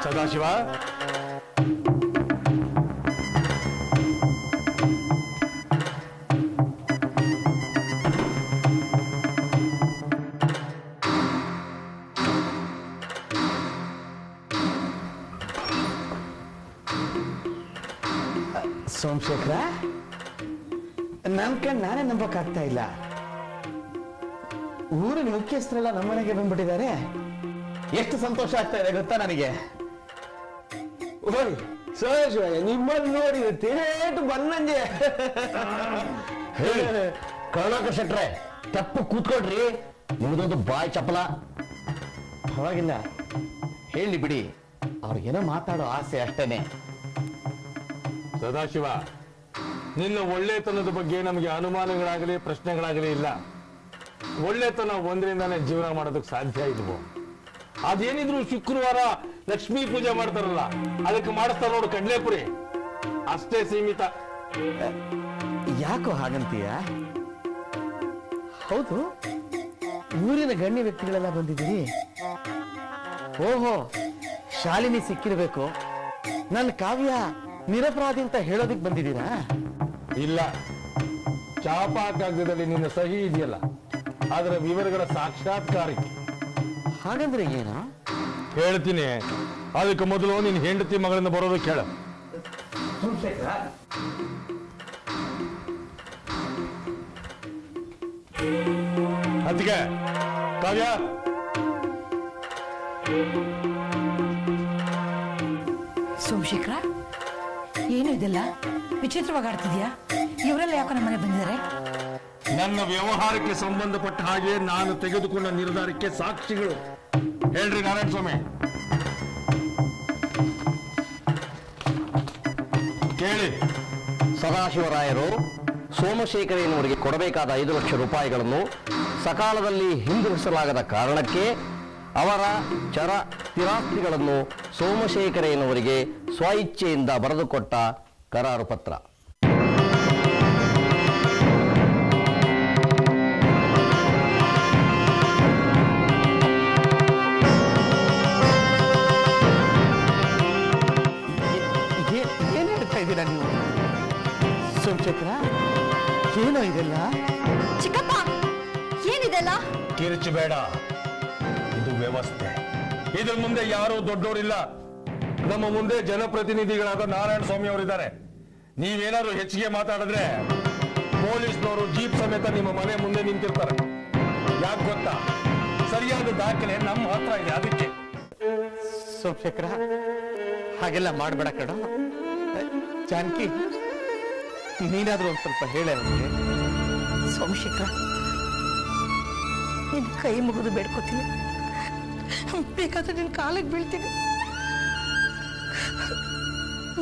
ಸದಾಶಿವ, ಸೋಮಶೇಖರ, ನನ್ ಕಣ್ ನಾನೇ ನಂಬಕ್ಕಾಗ್ತಾ ಇಲ್ಲ. ಊರಿನ ಮುಖ್ಯಸ್ಥರೆಲ್ಲ ನಮ್ಮನೆಗೆ ಬಂದ್ಬಿಟ್ಟಿದ್ದಾರೆ. ಎಷ್ಟು ಸಂತೋಷ ಆಗ್ತಾ ಇದೆ ಗೊತ್ತಾ ನನಗೆ. ಓಯ್ ಸೋಮೇಶ್, ನಿಮ್ಮನ್ನು ನೋಡಿ ತೇಟು ಬನ್ನಂಜೆ. ಕರುಣಾಕರ ಶೆಟ್ರೆ, ತಪ್ಪು ಕೂತ್ಕೊಳ್ರಿ, ನಿಮ್ದೊಂದು ಬಾಯ್ ಚಪ್ಪಲ. ಪರವಾಗಿಲ್ಲ, ಹೇಳಿ ಬಿಡಿ, ಅವ್ರಿಗೇನೋ ಮಾತಾಡೋ ಆಸೆ ಅಷ್ಟೇನೆ. ಸದಾಶಿವ, ನಿನ್ನ ಒಳ್ಳೆತನದ ಬಗ್ಗೆ ನಮಗೆ ಅನುಮಾನಗಳಾಗಲಿ ಪ್ರಶ್ನೆಗಳಾಗಲಿ ಇಲ್ಲ. ಒಳ್ಳೆತನ ಒಂದರಿಂದಾನೇ ಜೀವನ ಮಾಡೋದಕ್ಕೆ ಸಾಧ್ಯ ಇದ್ವು. ಅದೇನಿದ್ರು ಶುಕ್ರವಾರ ಲಕ್ಷ್ಮೀ ಪೂಜೆ ಮಾಡ್ತಾರಲ್ಲ, ಅದಕ್ಕೆ ಮಾಡಿಸ್ತಾರ ನೋಡು ಕಡ್ಲೆಪುರಿ, ಅಷ್ಟೇ ಸೀಮಿತ. ಯಾಕೋ ಹಾಗಂತೀಯ? ಹೌದು, ಊರಿನ ಗಣ್ಯ ವ್ಯಕ್ತಿಗಳೆಲ್ಲ ಬಂದಿದ್ದೀರಿ. ಓಹೋ, ಶಾಲಿನಿ ಸಿಕ್ಕಿರ್ಬೇಕು. ನನ್ನ ಕಾವ್ಯ ನಿರಪರಾಧಿ ಅಂತ ಹೇಳೋದಿಕ್ ಬಂದಿದ್ದೀರಾ? ಇಲ್ಲ, ಚಾಪಾ ಕಾಗದದಲ್ಲಿ ನಿನ್ನ ಸಹಿ ಇದೆಯಲ್ಲ, ಅದರ ವಿವರಗಳ ಸಾಕ್ಷಾತ್ಕಾರಿ. ಹಾಗಂದ್ರೆ ಏನು? ಹೇಳ್ತೀನಿ, ಅದಕ್ಕೆ ಮೊದಲು ನಿನ್ನ ಹೆಂಡತಿ ಮಗಳಿಂದ ಬರೋದು ಕೇಳ. ಅದಕ್ಕೆ ಕಾವ್ಯ, ಸೋಮಶೇಖರ, ಏನು ಇದೆಲ್ಲ ವಿಚಿತ್ರವಾಗಿ ಆಡ್ತಿದ್ಯಾ? ಇವರೆಲ್ಲ ಯಾಕೋ ನಮ್ಮನೆ ಬಂದಿದ್ದಾರೆ? ನನ್ನ ವ್ಯವಹಾರಕ್ಕೆ ಸಂಬಂಧಪಟ್ಟ ಹಾಗೆ ನಾನು ತೆಗೆದುಕೊಂಡ ನಿರ್ಧಾರಕ್ಕೆ ಸಾಕ್ಷಿಗಳು. ಹೇಳ್ರಿ ನಾರಾಯಣ ಸ್ವಾಮಿ, ಕೇಳಿ. ಸದಾಶಿವರಾಯರು ಸೋಮಶೇಖರ ಎನ್ನುವರಿಗೆ ಕೊಡಬೇಕಾದ 5 ಲಕ್ಷ ರೂಪಾಯಿಗಳನ್ನು ಸಕಾಲದಲ್ಲಿ ಹಿಂದಿರುಗಿಸಲಾಗದ ಕಾರಣಕ್ಕೆ ಅವರ ಚರ ಸ್ಥಿರಾಸ್ತಿಗಳನ್ನು ಸೋಮಶೇಖರ ಎನ್ನುವರಿಗೆ ಸ್ವಇಚ್ಛೆಯಿಂದ ಬರೆದುಕೊಟ್ಟ ಕರಾರು ಪತ್ರ. ಏನ್ ಹೇಳ್ತಾ ಇದ್ದೀರಾ ನೀವು ಸೋಮಶೇಖರ? ಏನೋ ಇದೆಲ್ಲ? ಚಿಕ್ಕಪ್ಪ, ಏನಿದೆಲ್ಲ? ಕಿರುಚಬೇಡ, ಇದು ವ್ಯವಸ್ಥೆ. ಇದ್ರ ಮುಂದೆ ಯಾರೂ ದೊಡ್ಡವರಿಲ್ಲ. ನಮ್ಮ ಮುಂದೆ ಜನಪ್ರತಿನಿಧಿಗಳಾದ ನಾರಾಯಣ ಸ್ವಾಮಿ ಅವರಿದ್ದಾರೆ. ನೀವೇನಾದ್ರು ಹೆಚ್ಚಿಗೆ ಮಾತಾಡಿದ್ರೆ ಪೊಲೀಸ್ನವರು ಜೀಪ್ ಸಮೇತ ನಿಮ್ಮ ಮನೆ ಮುಂದೆ ನಿಂತಿರ್ತಾರೆ. ಯಾಕೆ ಗೊತ್ತಾ? ಸರಿಯಾದ ದಾಖಲೆ ನಮ್ಮ ಹತ್ರ ಇದೆ, ಅದಕ್ಕೆ. ಸೋಮಶೇಖರ, ಹಾಗೆಲ್ಲ ಮಾಡಬೇಡ ಕಣ. ಜಾನಕಿ, ನೀನಾದ್ರೂ ಒಂದ್ ಸ್ವಲ್ಪ ಹೇಳ. ಸೋಮಶೇಖರ, ನಿನ್ ಕೈ ಮುಗಿದು ಬೇಡ್ಕೋತೀನಿ. ಬೇಕಾದ್ರೆ ನಿನ್ ಕಾಲಿಗೆ ಬೀಳ್ತೀನಿ.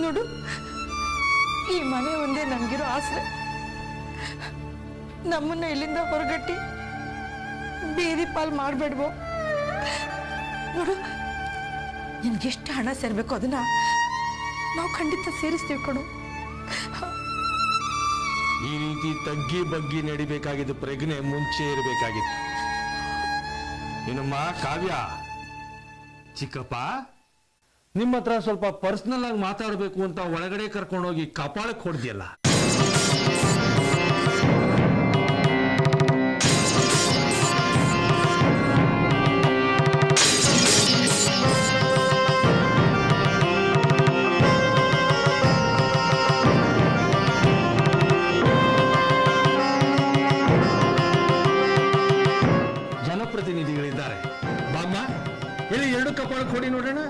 ನೋಡು, ಈ ಮನೆ ಒಂದೇ ನಮ್ಗಿರೋ ಆಸರೆ. ನಮ್ಮನ್ನ ಇಲ್ಲಿಂದ ಹೊರಗಟ್ಟಿ ಬೀದಿ ಪಾಲ್ ಮಾಡ್ಬೇಡ್ವೋ? ನೋಡು, ನಿನ್ಗೆಷ್ಟು ಹಣ ಸೇರ್ಬೇಕು ಅದನ್ನ ನಾವು ಖಂಡಿತ ಸೇರಿಸ್ತೀವಿ ಕಣು. ಈ ರೀತಿ ತಗ್ಗಿ ಬಗ್ಗಿ ನಡಿಬೇಕಾಗಿದ್ದು ಪ್ರಜ್ಞೆ ಮುಂಚೆ ಇರಬೇಕಾಗಿತ್ತು. ಏನಮ್ಮ ಕಾವ್ಯ, ಚಿಕ್ಕಪ್ಪ ನಿಮ್ಮ ಹತ್ರ ಸ್ವಲ್ಪ ಪರ್ಸನಲ್ ಆಗಿ ಮಾತಾಡಬೇಕು ಅಂತ ಒಳಗಡೆ ಕರ್ಕೊಂಡೋಗಿ ಕಪಾಳಕ್ಕೆ ಹೊಡೆದಿಯಲ್ಲ. ಜನಪ್ರತಿನಿಧಿಗಳಿದ್ದಾರೆ, ಬಾಮ್ಮ ಹೇಳಿ, 2 ಕಪಾಳಕ್ಕೆ ಹೊಡಿ ನೋಡೋಣ.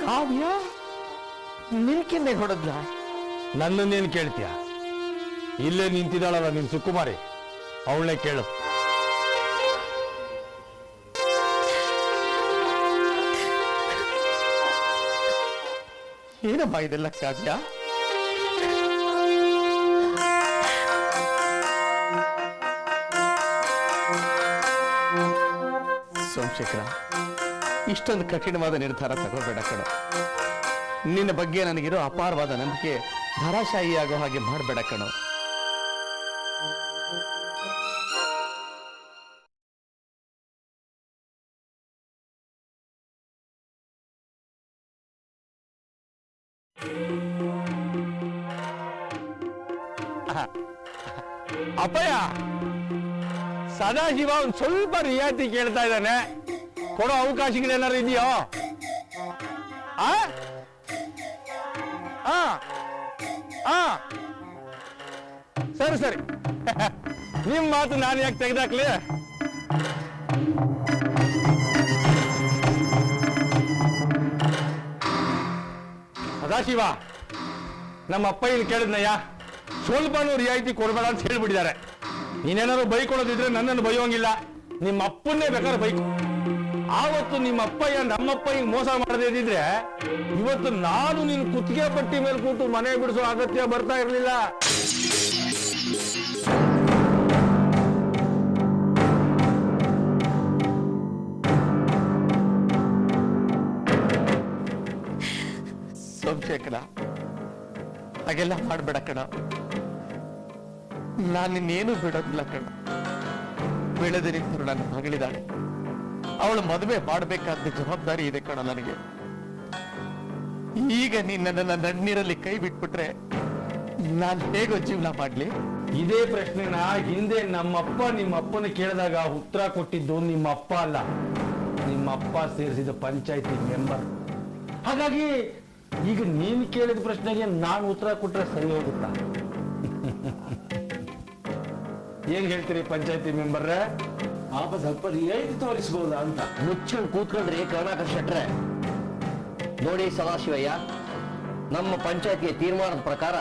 ಕಾವ್ಯ ನಿಲ್ಕಿಂದೆ ಹೊಡೆದ್ಲ? ನನ್ನನ್ನೇನು ಕೇಳ್ತೀಯ? ಇಲ್ಲೇ ನಿಂತಿದ್ದಾಳಲ್ಲ ನಿನ್ ಸುಕುಮಾರಿ, ಅವಳನ್ನೇ ಕೇಳು. ಏನಮ್ಮ ಇದೆಲ್ಲ ಕಾವ್ಯ? ಸೋಮಶೇಖರ, ಇಷ್ಟೊಂದು ಕಠಿಣವಾದ ನಿರ್ಧಾರ ತಗೋಬೇಡ ಕಣೋ. ನಿನ್ನ ಬಗ್ಗೆ ನನಗಿರೋ ಅಪಾರವಾದ ನಂಬಿಕೆ ಧಾರಾಶಾಹಿ ಆಗೋ ಹಾಗೆ ಮಾಡಬೇಡ ಕಣೋ. ಅಪ್ಪಯ್ಯ, ಸದಾಶಿವ ಒಂದು ಸ್ವಲ್ಪ ರಿಯಾಯಿತಿ ಕೇಳ್ತಾ ಇದ್ದಾನೆ, ಕೊಡೋ ಅವಕಾಶಗಳೇನಾರು ಇದೆಯೋ? ಸರಿ ಸರಿ, ನಿಮ್ ಮಾತು ನಾನು ಯಾಕೆ ತೆಗೆದಾಕ್ಲಿ? ಸದಾಶಿವ, ನಮ್ಮ ಅಪ್ಪಯ್ಯನ ಕೇಳಿದ್ನಯ್ಯ, ಸ್ವಲ್ಪನೂ ರಿಯಾಯಿತಿ ಕೊಡಬೇಡ ಅಂತ ಹೇಳ್ಬಿಟ್ಟಿದ್ದಾರೆ. ನೀನೇನಾದ್ರು ಬೈಕೊಡೋದಿದ್ರೆ ನನ್ನನ್ನು ಬೈಯೋಂಗಿಲ್ಲ, ನಿಮ್ಮ ಅಪ್ಪನ್ನೇ ಬೇಕಾದ್ರೆ ಬೈಕು. ಆವತ್ತು ನಿಮ್ಮ ಅಪ್ಪಯ್ಯ ನಮ್ಮಪ್ಪಯ್ಯ ಮೋಸ ಮಾಡದೇ ಇದ್ದಿದ್ರೆ ಇವತ್ತು ನಾನು ನಿನ್ನ ಕುತ್ತಿಗೆ ಪಟ್ಟಿ ಮೇಲೆ ಕೂತು ಮನೆ ಬಿಡಿಸೋ ಅಗತ್ಯ ಬರ್ತಾ ಇರಲಿಲ್ಲ. ಸೋಮಶೇಖರ, ಹಾಗೆಲ್ಲ ಮಾಡಬೇಡ ಕಣ. ನಾನು ನಿನ್ನೇನು ಬಿಡೋದಿಲ್ಲ ಕಣ. ಬೆಳೆದ ನಿಂತರು ನನ್ನ ಮಗಳಿದ್ದಾಳೆ, ಅವಳು ಮದುವೆ ಮಾಡಬೇಕಾದ ಜವಾಬ್ದಾರಿ ಇದೆ ಕಣ ನನಗೆ. ಈಗ ನೀನ್ ನನ್ನ ನನ್ನೀರಲ್ಲಿ ಕೈ ಬಿಟ್ಬಿಟ್ರೆ ನಾನು ಹೇಗೋ ಜೀವನ ಮಾಡ್ಲಿ? ಇದೇ ಪ್ರಶ್ನೆನ ಹಿಂದೆ ನಮ್ಮಪ್ಪ ನಿಮ್ಮಪ್ಪನ ಕೇಳಿದಾಗ ಉತ್ತರ ಕೊಟ್ಟಿದ್ದು ನಿಮ್ಮಪ್ಪ ಅಲ್ಲ, ನಿಮ್ಮಪ್ಪ ಸೇರಿಸಿದ ಪಂಚಾಯತಿ ಮೆಂಬರ್. ಹಾಗಾಗಿ ಈಗ ನೀನು ಕೇಳಿದ ಪ್ರಶ್ನೆಗೆ ನಾನು ಉತ್ತರ ಕೊಟ್ರೆ ಸರಿ ಹೋಗುತ್ತಾ? ಏನ್ ಹೇಳ್ತೀರಿ ಪಂಚಾಯತಿ ಮೆಂಬರ್ರೆ? ಸ್ವಲ್ಪ ರಿಯಾಯಿತಿ ತೋರಿಸಬಹುದಾ ಅಂತ. ಮುಚ್ಚಂಡ್ ಕೂತ್ಕೊಂಡ್ರಿ ಕರುಣಾಕರ್ ಶೆಟ್ರೆ. ನೋಡಿ ಸದಾಶಿವಯ್ಯ, ನಮ್ಮ ಪಂಚಾಯತಿಯ ತೀರ್ಮಾನದ ಪ್ರಕಾರ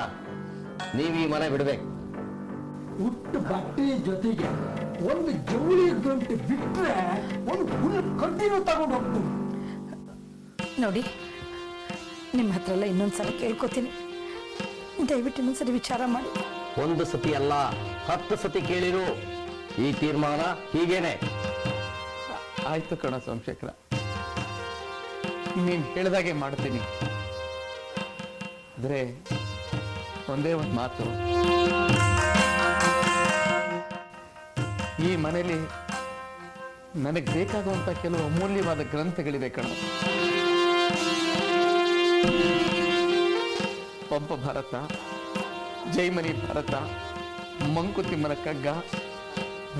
ನೀವು ಈ ಮನೆ ಬಿಡ್ಬೇಕು. ಉಟ್ಟು ಬಟ್ಟೆ ಜೊತೆಗೆ ಒಂದು ಜವಳಿ ಗಂಟೆ ಬಿಟ್ರೆ ಒಂದು ಫುಲ್ ಕಡ್ಡಿನೂ ತಗೊಂಡು ಹೋಗ್ತೀನಿ. ನೋಡಿ, ನಿಮ್ಮ ಹತ್ರ ಎಲ್ಲ ಇನ್ನೊಂದ್ಸಲ ಕೇಳ್ಕೊತೀನಿ, ದಯವಿಟ್ಟು ಇನ್ನೊಂದ್ಸರಿ ವಿಚಾರ ಮಾಡಿ. ಒಂದು ಸತಿ ಅಲ್ಲ, 10 ಸತಿ ಕೇಳಿರು. ಈ ತೀರ್ಮಾನ ಹೀಗೇನೆ. ಆಯ್ತು ಕಣ ಸೋಮಶೇಖರ, ನೀನ್ ಹೇಳ್ದಾಗೆ ಮಾಡ್ತೀನಿ. ಆದ್ರೆ ಒಂದೇ ಒಂದು ಮಾತು, ಈ ಮನೇಲಿ ನನಗೆ ಬೇಕಾಗುವಂತ ಕೆಲವು ಅಮೂಲ್ಯವಾದ ಗ್ರಂಥಗಳಿವೆ ಕಣ. ಪಂಪ ಭಾರತ, ಜೈಮನಿ ಭಾರತ, ಮಂಕುತಿಮ್ಮನ ಕಗ್ಗ,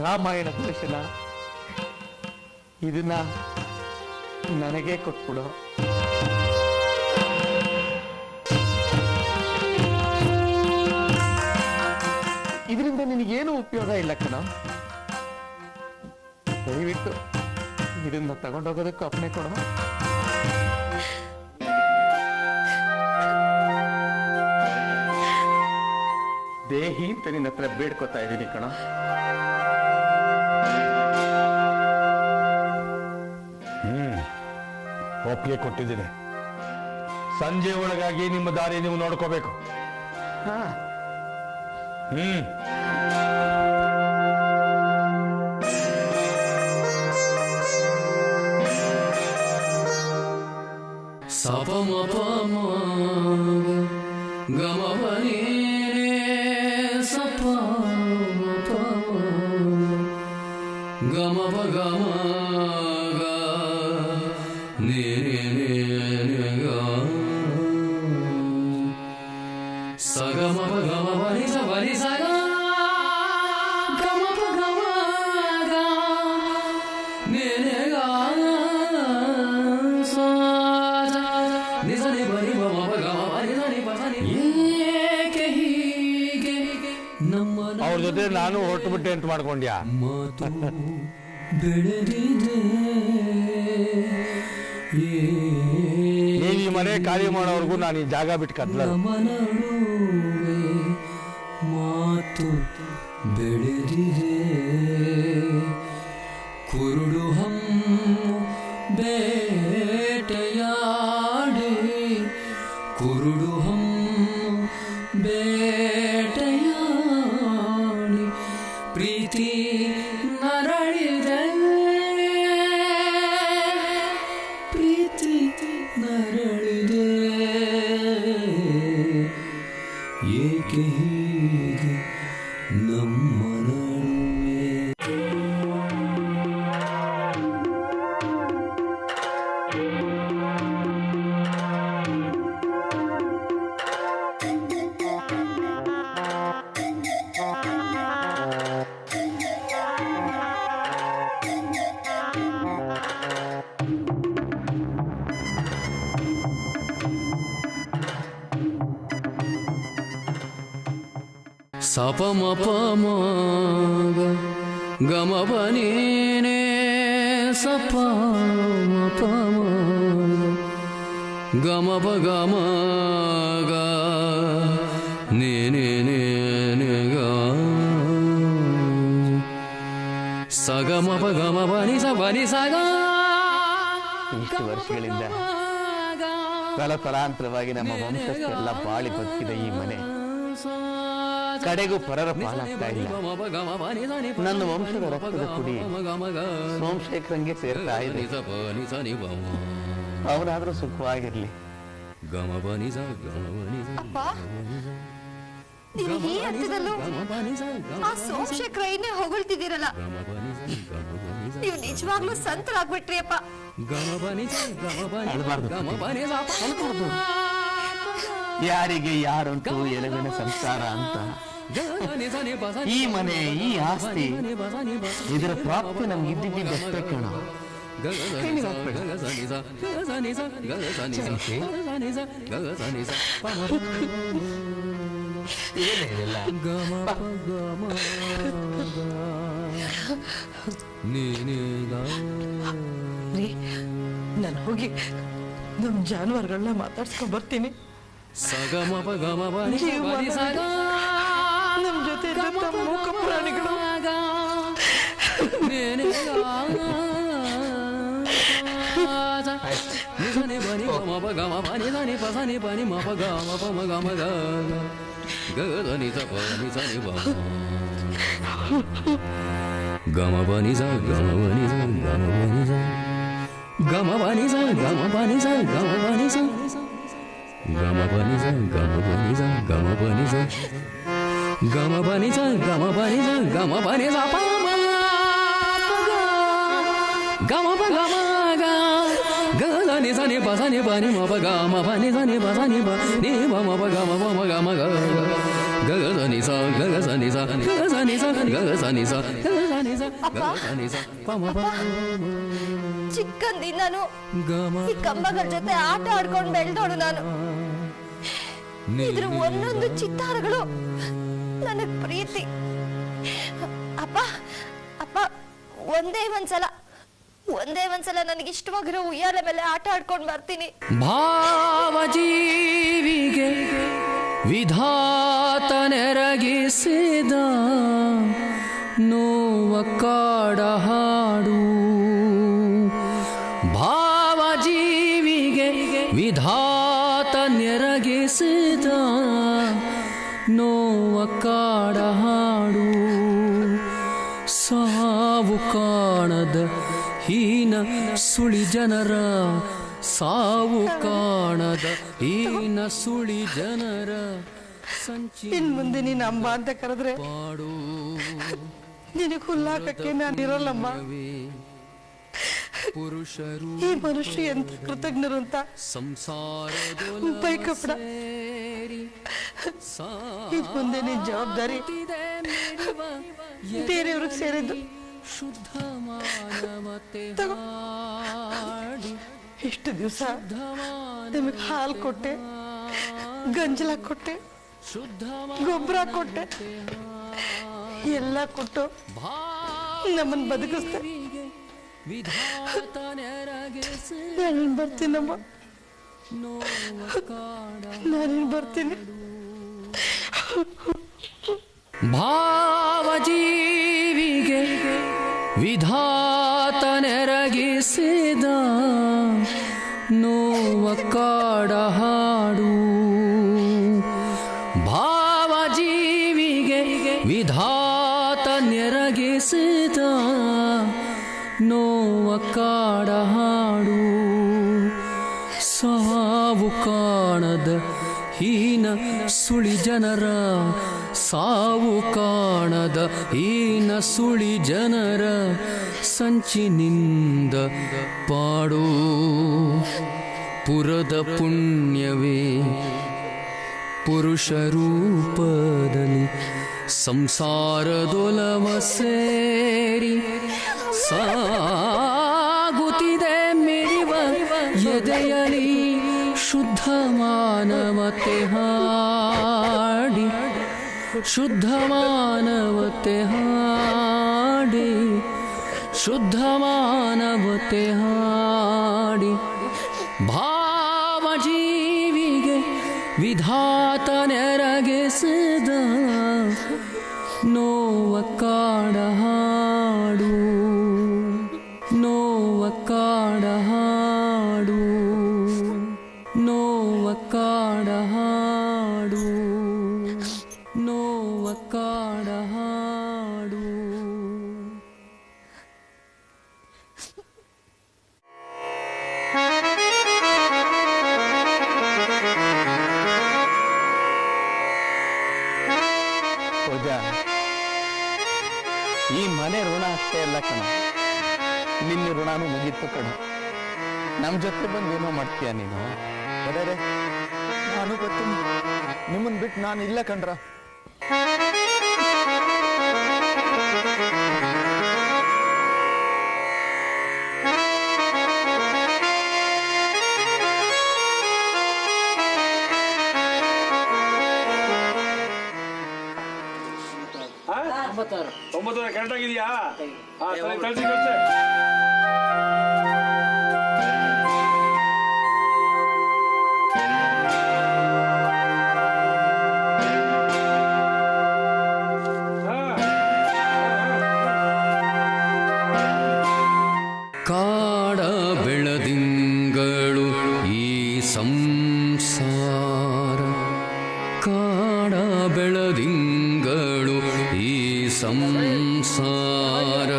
ರಾಮಾಯಣ ದರ್ಶನ, ಇದನ್ನ ನನಗೆ ಕೊಟ್ಬಿಡು. ಇದರಿಂದ ನಿನಗೇನು ಉಪಯೋಗ ಇಲ್ಲ ಕಣ. ದಯವಿಟ್ಟು ಇದನ್ನ ತಗೊಂಡೋಗೋದಕ್ಕೂ ಅಪ್ಪಣೆ ಕೊಡು. ದೇಹಿ ಅಂತ ನಿನ್ನ ಹತ್ರ ಬೇಡ್ಕೊತಾ ಇದ್ದೀನಿ ಕಣ. ಒಪ್ಪಿಗೆ ಕೊಟ್ಟಿದ್ದೀನಿ. ಸಂಜೆ ಒಳಗಾಗಿ ನಿಮ್ಮ ದಾರಿ ನೀವು ನೋಡ್ಕೋಬೇಕು. ಸಪಮಪಮ ಗಮಪನಿ ಸಪಮಪ ಗಮಪ ಗಮ ಗ ನೇ ಗ ಸಗಮಪ ಗಮ ಬನಿ ಸಗ ಗಮಪ ಗಮ ಗ ನೇ ಗ ಅವ್ರ ಜೊತೆ ನಾನು ಹೊರಟು ಬಿಟ್ಟೆ ಅಂತ ಮಾಡ್ಕೊಂಡ್ಯಾ? ಮಾತು ಬೆಳೆದಿದೆ, ನೀವ್ ಈ ಮನೆ ಖಾಲಿ ಮಾಡೋವರೆಗೂ ನಾನು ಈ ಜಾಗ ಬಿಟ್ಟು ಕದ್ಲ. ಮಾತು ಬೆಳೆದಿದೆ, ಕುರುಡು ಹಮ್ಮು ಬೇಟೆಯಾಡಿ, ಕುರುಡು ಹಮ್ಮು ಬೇಟೆಯಾಡಿ ಪ್ರೀತಿ ನರಳಿದೆ, ನಮ್ಮ ನಡುವೆ. ಸಪ ಮಪ ಮಗ ಗಮ ಬನೇನೆ ಸಪ ಮಪ ಗಮ ಪ ಗಮ ಗ ನೇ ನೇ ನೇ ನೇ ಗ ಸ ಗಮ ಪ ಗಮ ಬನಿ ಸ ಗ. ಇಷ್ಟು ವರ್ಷಗಳಿಂದ ತಲತಲಾಂತರವಾಗಿ ನಮ್ಮ ವಂಶಸ್ಥರೆಲ್ಲ ಬಾಳಿ ಬದುಕಿದ ಈ ಮನೆ ಕಡೆಗೂ ಪರರ ಪಾಲಾಗ್ತಾ ಇಲ್ಲ. ನನ್ನ ವಂಶದ ರಕ್ತದ ಕುಡಿ ಸೋಮಶೇಖರಂಗೆ ಸೇರ್ತಾ ಇದೆ. ಅವರಾದ್ರೂ ಸುಖವಾಗಿರ್ಲಿ. ಅಪ್ಪ, ನೀವು ಈ ಹಂತದಲ್ಲೂ ಆ ಸೋಮಶೇಖರ ಏನೇ ಹೊಗಳ್ತಿದ್ದೀರಲ್ಲ, ನೀವು ನಿಜವಾಗ್ಲೂ ಸಂತರಾಗ್ಬಿಟ್ರಿ ಅಪ್ಪ. ಯಾರಿಗೆ ಯಾರುಂಟು ಎಲವಿನ ಸಂಸಾರ ಅಂತ ಈ ಮನೆ, ಈ ಆಸ್ತಿ, ಇದರ ಪ್ರಾಪ್ತಿ ನಮ್ಗಿದ್ದಿದ್ದಷ್ಟೇ ಕಣ. ನಾನು ಹೋಗಿ ನಮ್ ಜಾನುವಾರುಗಳನ್ನ ಮಾತಾಡ್ಸ್ಕೊಂಡ್ ಬರ್ತೀನಿ. ನಮ್ ಜೊತೆ ಮೂಕ ಪ್ರಾಣಿಗಳು ಗಮ ಬನಿ ಸ ಗಮ ಬನಿ ಸ ಗಮ ಬನಿ ಸ ಗಮ ಬನಿ ಸ ಗಮ ಬನಿ ಸ ಗಮ ಬನಿ ಸ ಗಮ ಬನಿ ಸ ಗಮ ಬನಿ ಸ ಗಮ ಬನಿ ಸ ಗಮ ಬನಿ ಸ ಗಮ ಬನಿ ಸ ಗಮ ಬನಿ ಸ ಪ ಗಮ ಪ ಗಮ ಗ ಗ ನಿ ಸ ನಿ ಪ ಸ ನಿ ಪ ನಿ ಮ ಪ ಗ ಮ ಪ ನಿ ಸ ನಿ ಪ ಸ ನಿ ಪ ನಿ ಮ ಮ ಪ ಗ ಮ ಪ ಮ ಗ ಮ ಗ ಗ ಗ ಸ ನಿ ಸ ಗ ಗ ಸ ನಿ ಸ ಗ ಗ ಸ ನಿ ಸ ಗ ಗ ಸ ನಿ ಸ ಗ ಗ ಸ ನಿ ಸ ಗ ಗ ಸ ನಿ ಸ ಪ ಮ ಪ ಚಿಕ್ಕಂದಿಂದನು ಈ ಕಂಬಗಳ ಜೊತೆ ಆಟ ಆಡ್ಕೊಂಡು ಬೆಳೆದೋಳು ನಾನು. ಇದ್ರ ಒಂದೊಂದು ಚಿತ್ತಾರಗಳು ನನಗ್ ಪ್ರೀತಿ. ಅಪ್ಪ ಅಪ್ಪ, ಒಂದೇ ಒಂದ್ಸಲ ನನಗೆ ಇಷ್ಟವಾಗಿರೋ ಉಯ್ಯಾಲೆ ಮೇಲೆ ಆಟ ಆಡ್ಕೊಂಡು ಬರ್ತೀನಿ. ಭಾವಜೀವಿಗೆ ವಿಧಾತ ನೆರಗಿಸಿದ ನೋವ ಕಾಡ ಹಾಡು. ಭಾವಜೀವಿಗೆ ವಿಧಾತ ನೆರಗಿಸಿದ ನೋವ ಕಾಡ ಹಾಡು. ಸಾವು ಕಾಣದ ಹೀನ ಸುಳಿ ಜನರ, ಸಾವು ಕಾಣದ ಹೀನ ಸುಳಿ ಜನರ ಸಂಚಿ. ಇನ್ ಮುಂದೆ ನೀನು ಅಂಬ ಅಂತ ಕರೆದ್ರೆ ಪಾಡು ನಿನಗೆ ಹುಲ್ಲಾಕಕ್ಕೆ ನಾನಿರೋಲ್ಲಮ್ಮ. ಪುರುಷರು ಈ ಮನುಷ್ಯ ಎಂತ ಕೃತಜ್ಞರು ಅಂತ ಬೈಕಪ್ಪಡ. ಇನ್ ಮುಂದೆ ನಿನ್ ಜವಾಬ್ದಾರಿ ಬೇರೆಯವ್ರಿಗೆ ಸೇರಿದ್ದು. ಶುದ್ಧ ಮಾನವತೆ ಇಷ್ಟು ದಿವಸ ನಿಮಗೆ ಹಾಲು ಕೊಟ್ಟೆ, ಗಂಜಲ ಕೊಟ್ಟೆ, ಗೊಬ್ಬರ ಕೊಟ್ಟೆ, ಎಲ್ಲ ಕೊಟ್ಟು ನಮ್ಮನ್ನು ಬದುಕಿಸ್ತೆ. ನಾನು ಬರ್ತೀನಮ್ಮ, ನಾನೇನು ಬರ್ತೀನಿ. ಭಾವಜೀವಿಗೆ ವಿಧಾತ ನೆರಗಿಸಿದ ನೋವ ಕಾಡ ಹಾಡು. ಭಾವಜೀವಿಗೆ ವಿಧಾತ ನೆರಗಿಸಿದ ನೋವ ಕಾಡ ಹಾಡು. ಸಾವು ಕಾಣದ ಹೀನ ಸುಳಿ ಜನರ, ಸಾವು ಕಾಣದ ಈ ನಸುಳಿ ಜನರ ಸಂಚಿನಿಂದ ಪಾಡೋ ಪುರದ ಪುಣ್ಯವೇ ಪುರುಷ ರೂಪದಲ್ಲಿ ಸಂಸಾರದೊಲವ ಸೇರಿ ಸಾಗುತ್ತಿದೆ ಮಿರಿವ ಎದೆಯಲಿ ಶುದ್ಧ ಮಾನವತೆ ಹಾಡಿ ಶುದ್ಧ ಮಾನವತೆ ಹಾಡಿ ಶುದ್ಧ ಮಾನವತೆ ಹಾಡಿ ಭಾವಜೀವಿಗೆ ವಿಧಾತ ನೆರಗಿಸಿದ ನೋವ ಕಾಡ ಹಾಡು ನೋವ ಕಾಡ ಹಾಡು ನೋವ ಕಾಡ ಹಾಡು ನೋವ ಕಾಡ ಹಾಡು. ಈ ಮನೆ ಋಣ ಅಷ್ಟೇ ಅಲ್ಲ ಕಣ, ನಿನ್ನ ಋಣನೂ ಮುಗಿತ್ತು ಕಣ. ನಮ್ಮ ಜೊತೆ ಬಂದು ಏನೋ ಮಾಡ್ತೀಯ ನೀನು? ಅದೇ ನಾನು ಬರ್ತೀನಿ, ನಿಮ್ಮನ್ ಬಿಟ್ಟು ನಾನು ಇಲ್ಲ ಕಣ್ರ. ತೊಂಬತ್ತು ಕರೆಕ್ಟ್ ಆಗಿದೆಯಾ? ಕಳಿಸಿ ಕಳಿಸಿ. ಕಾಡ ಬೆಳದಿಂಗಳು ಈ ಸಂಸಾರ, ಕಾಡ ಬೆಳದಿಂಗಳು ಈ ಸಂಸಾರ,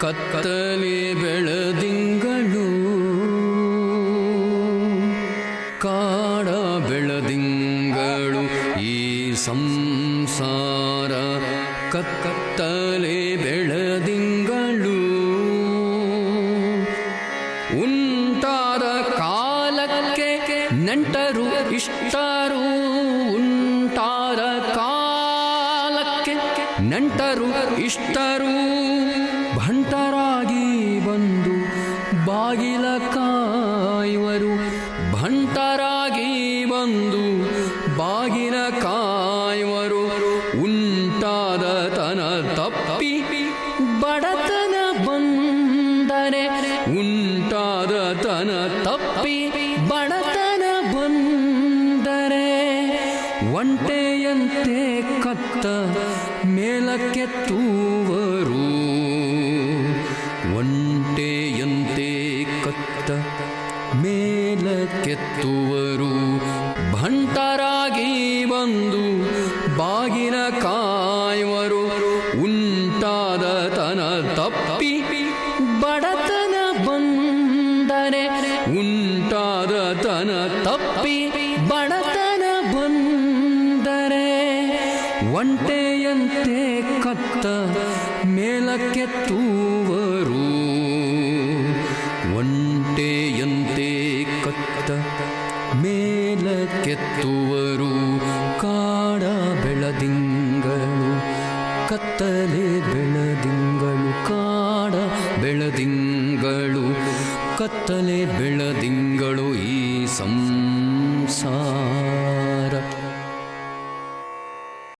ಕತ್ತಲೆ ಬೆಳದಿಂಗಳು, ಕಾಡ ಬೆಳದಿಂಗಳು ಈ ಸಂಸಾರ, ಕತ್ತಲೆ ಬೆಳದಿಂಗಳು, ಉಂಟಾದ ಕಾಲಕ್ಕೆ ನೆಂಟರು ಇಷ್ಟರು, ಉಂಟಾದ ಕಾಲಕ್ಕೆ ನೆಂಟರು ಇಷ್ಟರು, ಭಂಟರಾಗಿ ಬಂದು ಬಾಗಿಲ ಕಾಯುವರು, ಭಂಟರಾಗಿ ಬಂದು ಬಾಗಿಲ ಕಾಯುವರು, ಉಂಟಾದ ತನ ತಪ್ಪಿ ಬಡತನ ಬಂದರೆ, ಉಂಟಾದ ತನ ತಪ್ಪಿ ಬಡತನ ಬಂದರೆ, ಒಂಟೆಯಂತೆ ಕತ್ತ ಮೇಲಕ್ಕೆತ್ತುವರು, ಒಂಟೆಯಂತೆ ಕತ್ತ ಮೇಲಕ್ಕೆತ್ತುವರು, ಭಂಟರಾಗಿ ಬಂದು ಬಾಗಿಲ ಕಾಯುವರು, ಉಂಟಾದ ತನ ತಪ್ಪಿ ಬಡತನ ಬಂದರೆ, ಉಂಟಾದ ತನ ತಪ್ಪಿ ಬಡತನ ಬಂದರೆ, ಒಂಟೆಯಂತೆ ಕತ್ತ ಮೇಲಕ್ಕೆತ್ತುವರು, ಒಂಟೆಯಂತೆ ಕತ್ತ ಮೇಲಕ್ಕೆತ್ತುವರು, ಕಾಡ ಬೆಳದಿಂಗಳು ಕತ್ತಲೆ ಬೆಳದಿಂಗಳು, ಕಾಡ ಬೆಳದಿಂಗಳು ಕತ್ತಲೆ ಬೆಳದಿಂಗಳು ಈ ಸಂಸಾರ.